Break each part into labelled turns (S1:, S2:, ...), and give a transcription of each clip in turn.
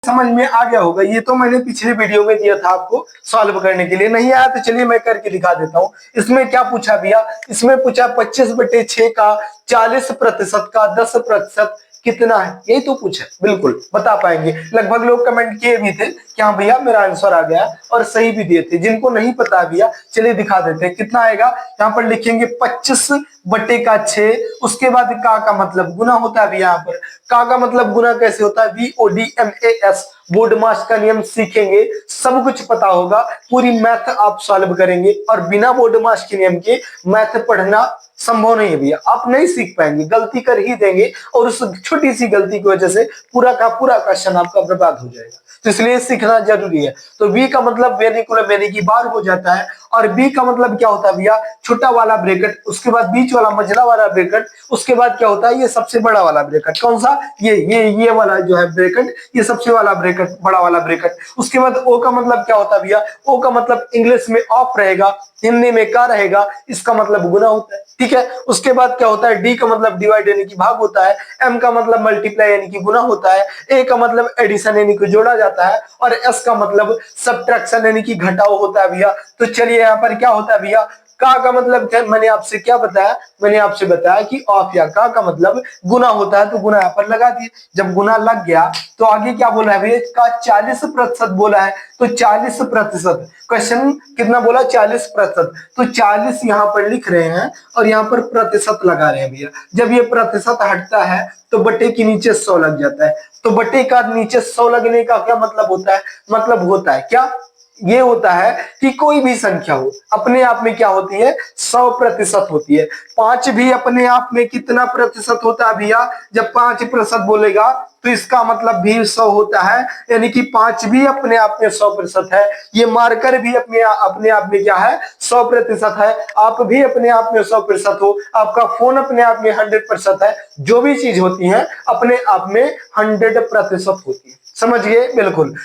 S1: समझ में आ गया होगा। ये तो मैंने पिछले वीडियो में दिया था आपको सॉल्व करने के लिए, नहीं आया तो चलिए मैं करके दिखा देता हूँ। इसमें क्या पूछा भैया, इसमें पूछा 25/6 का 40% का 10% कितना है, यही तो पूछा। बिल्कुल बता पाएंगे, लगभग लोग कमेंट किए भी थे कि हाँ भैया मेरा आंसर आ गया, और सही भी दिए थे। जिनको नहीं पता भैया चलिए दिखा देते हैं कितना आएगा। यहाँ पर लिखेंगे 25/6, उसके बाद का मतलब गुना होता है। यहाँ पर का मतलब गुना कैसे होता है, VODMAS, बोर्ड मास का नियम सीखेंगे, सब कुछ पता होगा, पूरी मैथ आप सॉल्व करेंगे। और बिना बोर्ड मास के नियम के मैथ पढ़ना संभव नहीं है भैया, आप नहीं सीख पाएंगे, गलती कर ही देंगे, और उस छोटी सी गलती की वजह से पूरा का पूरा क्वेश्चन आपका बर्बाद हो जाएगा। तो इसलिए सीखना जरूरी है। तो बी का मतलब वेनिकुलम यानी कि बार हो जाता है, और बी का मतलब क्या होता है भैया, छोटा वाला ब्रैकेट, उसके बाद बीच वाला मझला वाला ब्रैकेट, उसके बाद क्या होता है ये सबसे बड़ा वाला ब्रैकेट। कौन सा, ये वाला जो है ब्रैकेट, ये सबसे वाला ब्रैकेट, बड़ा वाला ब्रैकेट। उसके बाद ओ का मतलब क्या होता है भैया, ओ का मतलब इंग्लिश में ऑफ रहेगा, हिंदी में का रहेगा, इसका मतलब गुना होता है। ठीक है, उसके बाद क्या होता है, डी का मतलब डिवाइड यानी कि भाग होता है, एम का मतलब मल्टीप्लाई यानी कि गुना होता है, ए का मतलब एडिशन यानी कि जोड़ा जाता है, और एस का मतलब सब्ट्रैक्शन यानी कि घटाव होता है भैया। तो चलिए यहाँ पर क्या होता है भैया, का मतलब मैंने आपसे क्या बताया, मैंने आपसे बताया कि ऑफ या का मतलब गुना होता है, तो गुना यहाँ पर लगा दिए। जब गुना लग गया तो आगे क्या बोला है भैया, का 40% बोला है, तो 40%, क्वेश्चन कितना बोला, 40%, तो 40 यहाँ पर लिख रहे हैं और यहाँ पर प्रतिशत लगा रहे हैं भैया। जब ये प्रतिशत हटता है तो बटे के नीचे 100 लग जाता है। तो बटे का नीचे 100 लगने का क्या मतलब होता है, मतलब होता है क्या, ये होता है कि कोई भी संख्या हो अपने आप में क्या होती है, 100% होती है। 5 भी अपने आप में कितना प्रतिशत होता है भैया, जब 5% बोलेगा तो इसका मतलब भी 100 होता है, यानी कि 5 भी अपने आप में 100% है। ये मार्कर भी अपने आप में क्या है, 100% है। आप भी अपने आप में 100% हो, आपका फोन अपने आप में 100% है। जो भी चीज होती है अपने आप में 100% होती है, समझ गए, बिल्कुल।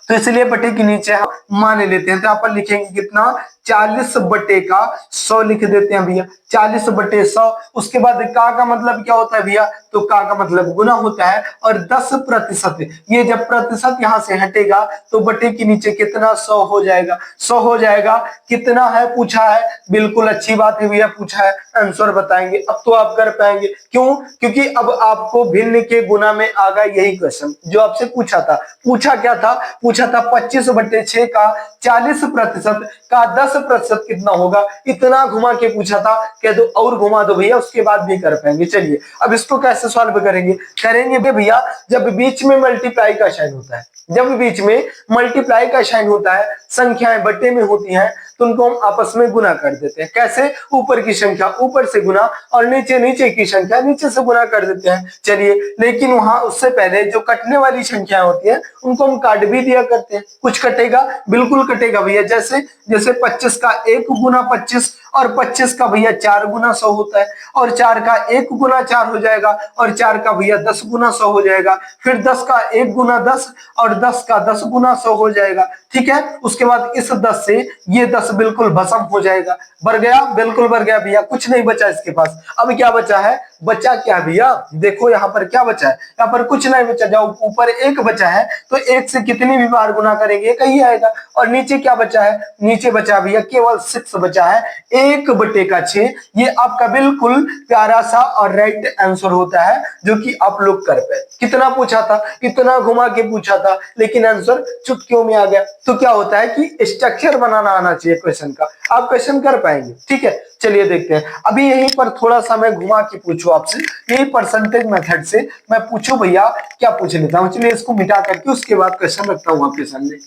S1: तो इसलिए बटे के नीचे हम मान लेते हैं, तो यहाँ पर लिखेंगे कितना, 40/100 लिख देते हैं भैया, 40/100। उसके बाद का मतलब क्या होता है भैया, तो का मतलब गुना होता है, और 10%, ये जब प्रतिशत यहाँ से हटेगा तो बटे के नीचे कितना, 100 हो जाएगा, 100 हो जाएगा। कितना है पूछा है, बिल्कुल अच्छी बात है भैया, पूछा है, आंसर बताएंगे। अब तो आप कर पाएंगे, क्यों, क्योंकि अब आपको भिन्न के गुना में आ गया यही क्वेश्चन जो आपसे पूछा था। पूछा क्या था, पूछा था 25/6 का 40% का 10% कितना होगा, इतना घुमा के पूछा था। कह दो और घुमा दो भैया, उसके बाद भी कर पाएंगे। चलिए अब इसको कैसे सॉल्व करेंगे, करेंगे भैया जब बीच में मल्टीप्लाई का साइन होता है, जब बीच में मल्टीप्लाई का साइन होता है, संख्याएं बटे में होती हैं, तो उनको हम आपस में गुना कर देते हैं। कैसे, ऊपर की संख्या ऊपर से गुना, और नीचे की संख्या नीचे से गुना कर देते हैं। चलिए, लेकिन वहां उससे पहले जो कटने वाली संख्या होती है उनको हम काट भी दिया करते हैं। कुछ कटेगा, बिल्कुल कटेगा भैया, जैसे 25 का 1 गुना 25, और 25 का भैया 4 गुना 100 होता है, और 4 का 1 गुना 4 हो जाएगा, और 4 का भैया 10 गुना 100 हो जाएगा, फिर 10 का 1 गुना 10, और 10 का 10 गुना 100 हो जाएगा। ठीक है, उसके बाद इस 10 से ये 10 बिल्कुल भस्म हो जाएगा, बढ़ गया, बिल्कुल बढ़ गया भैया, कुछ नहीं बचा इसके पास। अब क्या बचा है, बचा क्या भैया, देखो यहाँ पर क्या बचा है, यहाँ पर कुछ नहीं बचा। जब ऊपर 1 बचा है तो 1 से कितनी भी बार गुना करेंगे कहीं आएगा, और नीचे क्या बचा है, नीचे बचा भैया केवल 6 बचा है, 1/6। ये आपका बिल्कुल प्यारा सा और राइट आंसर होता है, जो कि आप लोग कर पाए। कितना पूछा था, इतना घुमा के पूछा था, लेकिन आंसर चुटकियों में आ गया। तो क्या होता है कि स्ट्रक्चर बनाना आना चाहिए क्वेश्चन का, आप क्वेश्चन कर पाएंगे। ठीक है, चलिए देखते हैं। अभी यहीं पर थोड़ा सा मैं घुमा के पूछूं आपसे, यही परसेंटेज मेथड से मैं पूछूं भैया, क्या पूछ लेता हूं। चलिए इसको मिटा करके उसके बाद क्वेश्चन रखता हूं आपके सामने।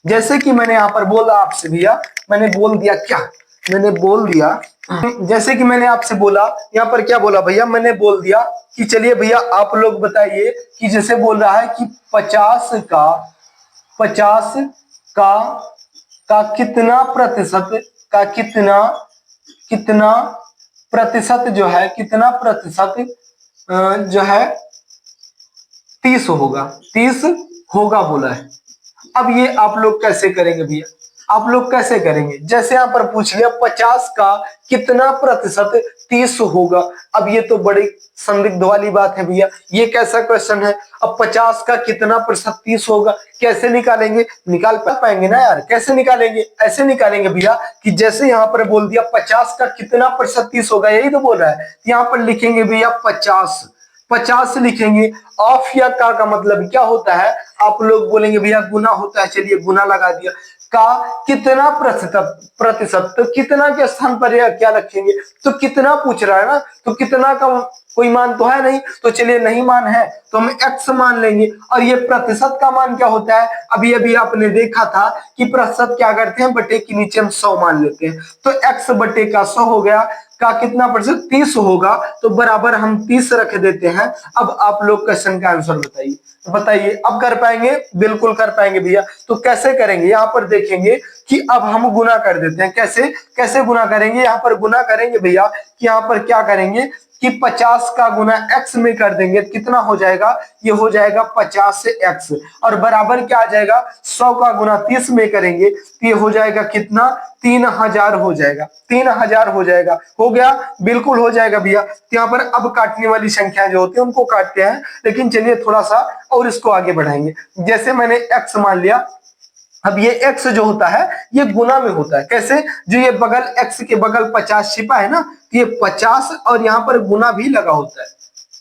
S1: जैसे कि मैंने यहाँ पर बोला आपसे भैया, मैंने बोल दिया क्या, मैंने बोल दिया, जैसे कि मैंने आपसे बोला, यहाँ पर क्या बोला भैया, मैंने बोल दिया कि चलिए भैया आप लोग बताइए कि जैसे बोल रहा है कि 50 का कितना प्रतिशत, का कितना प्रतिशत जो है, कितना प्रतिशत जो है 30 होगा, 30 होगा बोला है। अब ये आप लोग कैसे करेंगे भैया, आप लोग कैसे करेंगे? जैसे यहाँ पर पूछ लिया 50 का कितना प्रतिशत 30 होगा। अब ये तो बड़ी संदिग्ध वाली बात है भैया, ये कैसा क्वेश्चन है? अब 50 का कितना प्रतिशत 30 होगा, कैसे निकालेंगे? निकाल पाएंगे ना यार? कैसे निकालेंगे? ऐसे निकालेंगे भैया कि जैसे यहाँ पर बोल दिया 50 का कितना प्रतिशत 30 होगा, यही तो बोल रहा है। यहाँ पर लिखेंगे भैया 50, 50 लिखेंगे। ऑफ या का मतलब क्या होता है? आप लोग बोलेंगे भैया गुना होता है, चलिए गुना लगा दिया। का कितना प्रतिशत, तो कितना के स्थान पर क्या रखेंगे? तो कितना पूछ रहा है ना, तो कितना का कोई मान तो है नहीं, तो चलिए नहीं मान है तो हम x मान लेंगे। और ये प्रतिशत का मान क्या होता है? अभी अभी आपने देखा था कि प्रतिशत क्या करते हैं, बटे के नीचे हम 100 मान लेते हैं। तो x बटे का 100 हो गया, का कितना प्रतिशत 30 होगा, तो बराबर हम 30 रख देते हैं। अब आप लोग क्वेश्चन का आंसर बताइए, बताइए अब कर पाएंगे? बिल्कुल कर पाएंगे भैया। तो कैसे करेंगे? यहाँ पर देखेंगे कि अब हम गुना कर देते हैं। कैसे कैसे गुना करेंगे? यहाँ पर गुना करेंगे भैया कि यहाँ पर क्या करेंगे कि 50 का गुना x में कर देंगे, कितना हो जाएगा? ये हो जाएगा 50 से x, और बराबर क्या आ जाएगा? 100 का गुना 30 में करेंगे तो ये हो जाएगा कितना? 3000 हो जाएगा, 3000 हो जाएगा। हो गया? बिल्कुल हो जाएगा भैया। तो यहाँ पर अब काटने वाली संख्या जो होती है उनको काटते हैं, लेकिन चलिए थोड़ा सा और इसको आगे बढ़ाएंगे। जैसे मैंने x मान लिया, अब ये x जो होता है ये गुना में होता है। कैसे? जो ये बगल x के बगल 50 छिपा है ना, तो ये 50 और यहाँ पर गुना भी लगा होता है,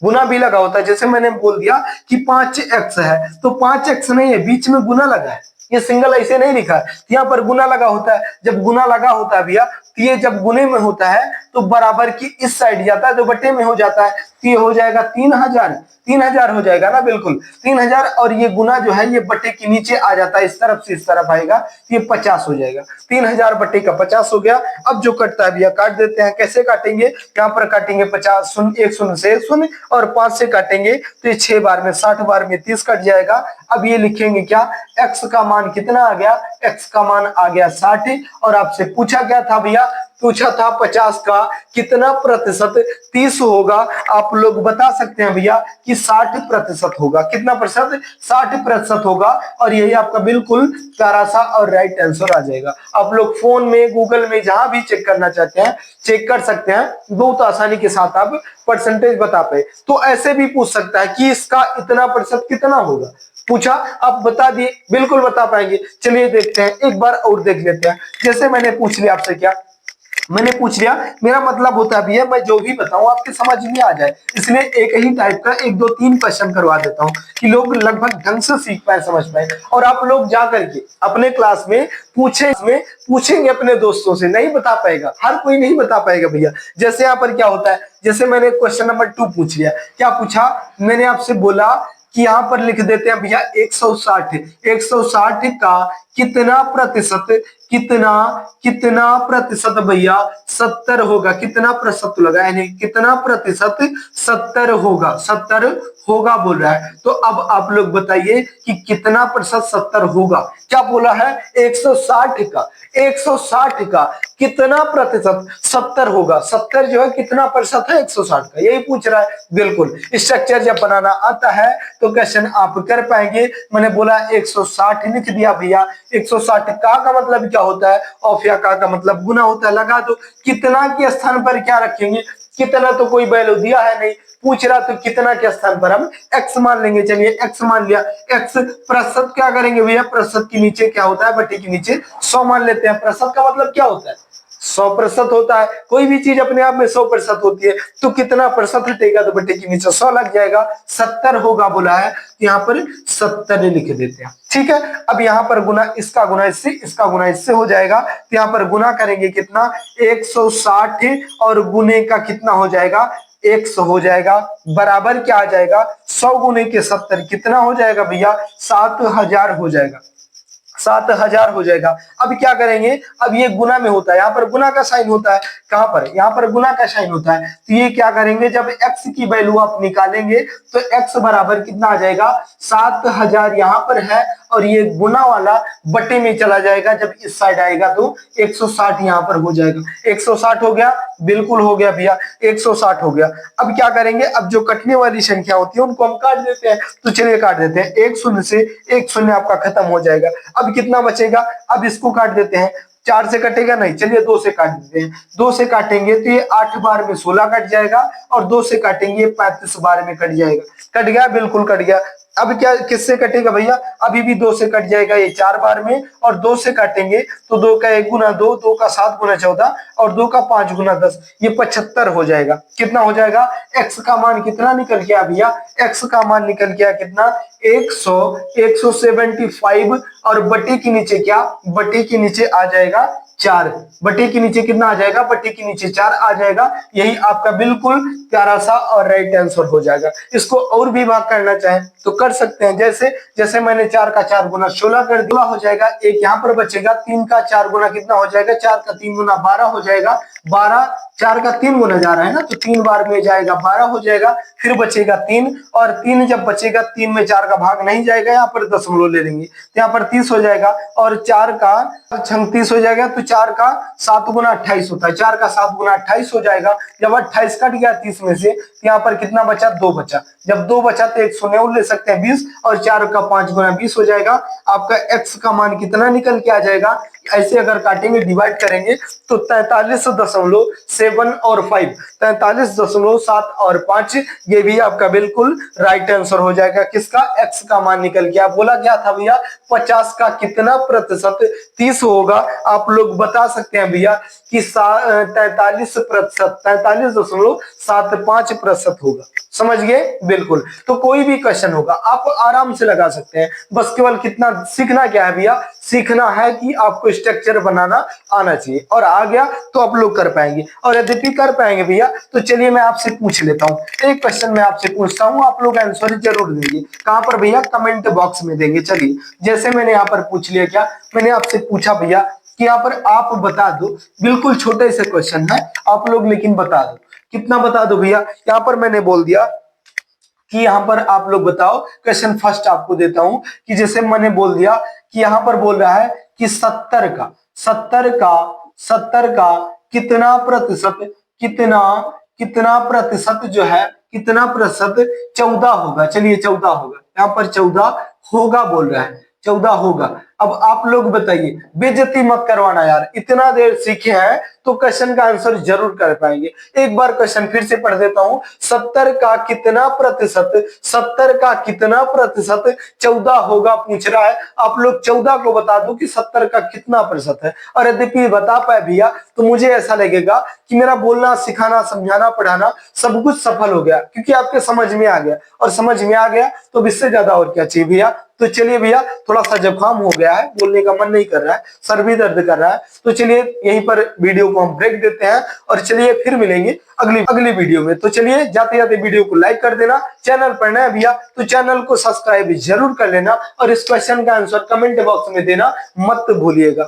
S1: गुना भी लगा होता है। जैसे मैंने बोल दिया कि 5x है, तो 5x नहीं है, बीच में गुना लगा है, ये सिंगल ऐसे नहीं लिखा है, यहाँ पर गुना लगा होता है। जब गुना लगा होता है भैया, तो ये जब गुने में होता है तो बराबर की इस साइड जाता है, तो बटे में हो जाता है, तो ये हो जाएगा 3000, 3000 हो जाएगा ना, बिल्कुल 3000। और ये गुना जो है ये बटे के नीचे आ जाता है, इस तरफ से इस तरफ आएगा, ये 50 हो जाएगा। 3000 बटे का 50 हो गया। अब जो कटता है भैया काट देते हैं। कैसे काटेंगे? यहाँ पर काटेंगे 50, शून्य, एक शून्य से एक शून्य, और 5 से काटेंगे तो ये 6 बार में 60 बार में 30 कट जाएगा। अब ये लिखेंगे क्या? x का मान कितना आ गया? x का मान आ गया 60। और आपसे पूछा क्या था भैया? पूछा था 50 का कितना प्रतिशत 30 होगा। आप लोग बता सकते हैं भैया कि 60% होगा। कितना प्रतिशत? 60% होगा। और यही आपका बिल्कुल प्यारा सा और राइट आंसर आ जाएगा। आप लोग फोन में, गूगल में, जहां भी चेक करना चाहते हैं चेक कर सकते हैं, बहुत आसानी के साथ आप परसेंटेज बता पाए। तो ऐसे भी पूछ सकता है कि इसका इतना प्रतिशत कितना होगा, पूछा, आप बता दिए, बिल्कुल बता पाएंगे। चलिए देखते हैं, एक बार और देख लेते हैं। जैसे मैंने पूछ लिया आपसे, क्या मैंने पूछ लिया, मेरा मतलब होता भी है मैं जो भी बताऊं आपके समझ में आ जाए, इसलिए एक ही टाइप का 1 2 3 क्वेश्चन करवा देता हूं कि लोग लगभग ढंग से सीख पाए, समझ पाए। और आप लोग जा करके अपने क्लास में पूछेंगे अपने दोस्तों से, नहीं बता पाएगा, हर कोई नहीं बता पाएगा भैया। जैसे यहाँ पर क्या होता है, जैसे मैंने क्वेश्चन नंबर 2 पूछ लिया, क्या पूछा? मैंने आपसे बोला कि यहाँ पर लिख देते हैं भैया 160, 160 का कितना प्रतिशत, कितना प्रतिशत भैया 70 होगा। कितना प्रतिशत लगाए नहीं, कितना प्रतिशत 70 होगा, 70 होगा बोल रहा है। तो अब आप लोग बताइए कि कितना प्रतिशत 70 होगा। क्या बोला है? 160 का, 160 का कितना प्रतिशत 70 होगा। 70 जो है कितना प्रतिशत है 160 का, यही पूछ रहा है। बिल्कुल स्ट्रक्चर जब बनाना आता है तो क्वेश्चन आप कर पाएंगे। मैंने बोला 160 लिख दिया भैया। 160 का मतलब क्या होता है? ऑफ या का मतलब गुना होता है। लगा दो। कितना के स्थान पर क्या रखेंगे? कितना तो कोई वैल्यू दिया है नहीं, पूछ रहा, तो कितना के स्थान पर हम x मान लेंगे। चलिए x मान लिया। x प्रतिशत क्या करेंगे भैया? प्रतिशत के नीचे क्या होता है? बटे के नीचे 100 मान लेते हैं। प्रतिशत का मतलब क्या होता है? 100% होता है। कोई भी चीज अपने आप में 100% होती है, तो कितना प्रतिशत हटेगा? तो बटे के नीचे 100 लग जाएगा। 70 होगा बोला है, यहाँ पर 70 लिख देते हैं। ठीक है। अब यहाँ पर गुना, इसका गुना इससे, इसका गुना इससे हो जाएगा। तो यहाँ पर गुना करेंगे कितना? 160 और गुने का कितना हो जाएगा? 100 हो जाएगा। बराबर क्या आ जाएगा? 100 गुने के 70 कितना हो जाएगा भैया? 7000 हो जाएगा। 7000 हो जाएगा। अब क्या करेंगे? अब ये गुना में होता है, यहाँ पर गुना का साइन होता है। कहां पर? यहाँ पर गुना का साइन होता है। तो ये क्या करेंगे? जब x की वैल्यू आप निकालेंगे तो x बराबर कितना आ जाएगा? 7000 यहाँ पर है, और ये गुना वाला बटे में चला जाएगा। जब इस साइड आएगा तो 160 यहाँ पर हो जाएगा। 160 हो गया, बिल्कुल हो गया भैया, 160 हो गया। अब क्या करेंगे? अब जो कटने वाली संख्या होती है उनको हम काट देते हैं। तो चलिए काट देते हैं। एक शून्य से एक शून्य आपका खत्म हो जाएगा। अब कितना बचेगा, अब इसको काट देते हैं। 4 से कटेगा नहीं, चलिए 2 से काट देते हैं। 2 से काटेंगे तो ये 8 बार में 16 कट जाएगा, और 2 से काटेंगे 35 बार में कट जाएगा। कट गया, बिल्कुल कट गया। अब क्या किससे कटेगा भैया, अभी भी 2 से कट जाएगा, ये 4 बार में, और 2 से काटेंगे तो 2 का 1 गुना 2, 2 का 7 गुना 14, और 2 का 5 गुना 10, ये 75 हो जाएगा। कितना हो जाएगा, एक्स का मान कितना निकल गया भैया, एक्स का मान निकल गया कितना, 175, और बटे के नीचे क्या, बटे के नीचे आ जाएगा 4, बटे के नीचे कितना आ जाएगा, बटे के नीचे 4 आ जाएगा। यही आपका बिल्कुल प्यारा सा और राइट आंसर हो जाएगा। इसको और भी भाग करना चाहें तो कर सकते हैं, जैसे जैसे मैंने 4 का 4 गुना 16 कर दिया हो जाएगा। एक यहाँ पर बचेगा, 3 का 4 गुना कितना हो जाएगा, 4 का 3 गुना 12 हो जाएगा। 12, 4 का 3 गुना जा रहा है ना, तो 3 बार में जाएगा, 12 हो जाएगा। फिर बचेगा 3, और 3 जब बचेगा, 3 में 4 का भाग नहीं जाएगा, यहाँ पर दशमलव ले लेंगे तो यहाँ पर 30 हो जाएगा। और 4 का 36 हो जाएगा, तो 4 का 7 गुना 28 होता है, 4 का 7 गुना 28 हो जाएगा। जब 28 कट गया 30 में से, तो यहाँ पर कितना बचा, 2 बचा। जब 2 बचा तो 109 ले सकते हैं 20, और 4 का 5 गुना 20 हो जाएगा। आपका एक्स का मान कितना निकल के आ जाएगा, ऐसे अगर काटेंगे, डिवाइड करेंगे तो 43.7 और 5, 43.7 और 5, ये भी आपका बिल्कुल राइट आंसर हो जाएगा। किसका, एक्स का मान निकल गया। बोला क्या था भैया, 50 का कितना प्रतिशत 30 होगा, आप लोग बता सकते हैं भैया कि 43%, 43.75% होगा। समझ गए, बिल्कुल। तो कोई भी क्वेश्चन होगा आप आराम से लगा सकते हैं, बस केवल कितना सीखना क्या है भैया, सीखना है कि आपको स्ट्रक्चर बनाना आना चाहिए, और आ गया तो आप लोग कर पाएंगे। और यदि कर पाएंगे भैया, तो चलिए मैं आपसे पूछ लेता हूँ, एक क्वेश्चन मैं आपसे पूछता हूँ, आप लोग आंसर जरूर देंगे। कहां पर भैया, कमेंट बॉक्स में देंगे। चलिए, जैसे मैंने यहाँ पर पूछ लिया, क्या मैंने आपसे पूछा भैया कि यहाँ पर आप बता दो, बिल्कुल छोटे से क्वेश्चन है, आप लोग लेकिन बता दो, कितना बता दो भैया। यहाँ पर मैंने बोल दिया कि यहाँ पर आप लोग बताओ, क्वेश्चन फर्स्ट आपको देता हूं कि जैसे मैंने बोल दिया कि यहाँ पर बोल रहा है कि 70 का कितना प्रतिशत, कितना प्रतिशत जो है, कितना प्रतिशत 14 होगा। चलिए 14 होगा, यहाँ पर 14 होगा बोल रहा है, 14 होगा। अब आप लोग बताइए, बेइज्जती मत करवाना यार, इतना देर सीखे हैं तो क्वेश्चन का आंसर जरूर कर पाएंगे। एक बार क्वेश्चन फिर से पढ़ देता हूं, 70 का कितना प्रतिशत, 70 का कितना प्रतिशत 14 होगा पूछ रहा है। आप लोग 14 को बता दो कि 70 का कितना प्रतिशत है, और यदि बता पाए भैया तो मुझे ऐसा लगेगा कि मेरा बोलना, सिखाना, समझाना, पढ़ाना सब कुछ सफल हो गया, क्योंकि आपके समझ में आ गया, और समझ में आ गया तो इससे ज्यादा और क्या चाहिए भैया। तो चलिए भैया, थोड़ा सा जुकाम हो गया है, बोलने का मन नहीं कर रहा है, सर भी दर्द कर रहा है, तो चलिए यहीं पर वीडियो को हम ब्रेक देते हैं, और चलिए फिर मिलेंगे अगली वीडियो में। तो चलिए जाते जाते वीडियो को लाइक कर देना, चैनल पर नया भैया तो चैनल को सब्सक्राइब जरूर कर लेना, और इस क्वेश्चन का आंसर कमेंट बॉक्स में देना मत भूलिएगा।